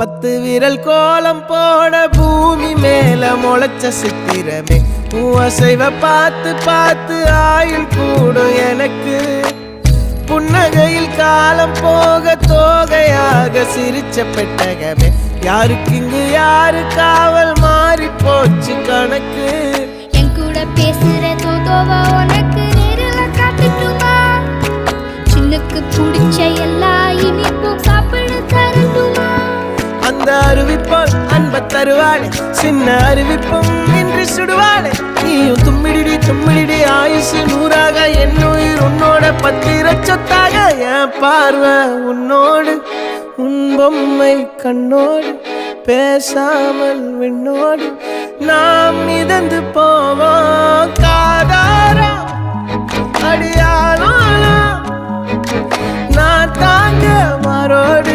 10 விரல் கோலம் போட பூமி மேல முளைச்ச சித்திரமே அசைவ பார்த்து பார்த்து ஆயுள் கூடும் எனக்கு புன்னகையில் காலம் போக தோகையாக சிரிச்ச பெட்டகமே யாருக்கு இங்கு யாரு காவல் மாறி போச்சு கணக்கு என் கூட பேசுற தோதோவா உனக்கு நேரில் காட்டுட்டுமா சின்னுக்கு பிடிச்ச எல்லா இனிப்பும் சாப்பிட தரட்டுமா அந்த அறிவிப்பால் அன்ப தருவாளே சின்ன அறிவிப்பும் இன்று சுடுவாளே நீயும் தும்மிடி தும்மிடி ஆயுசு 100ஆக என் உயிர் உன்னோட 10 சொத்தாக என் பார்வை உன்னோடு உன் பொம்மை கண்ணோடு பேசாமல் விண்ணோடு நாம் மிதந்து போவோம் காதாரா அடியாளோ நான் தாங்க மாறோடு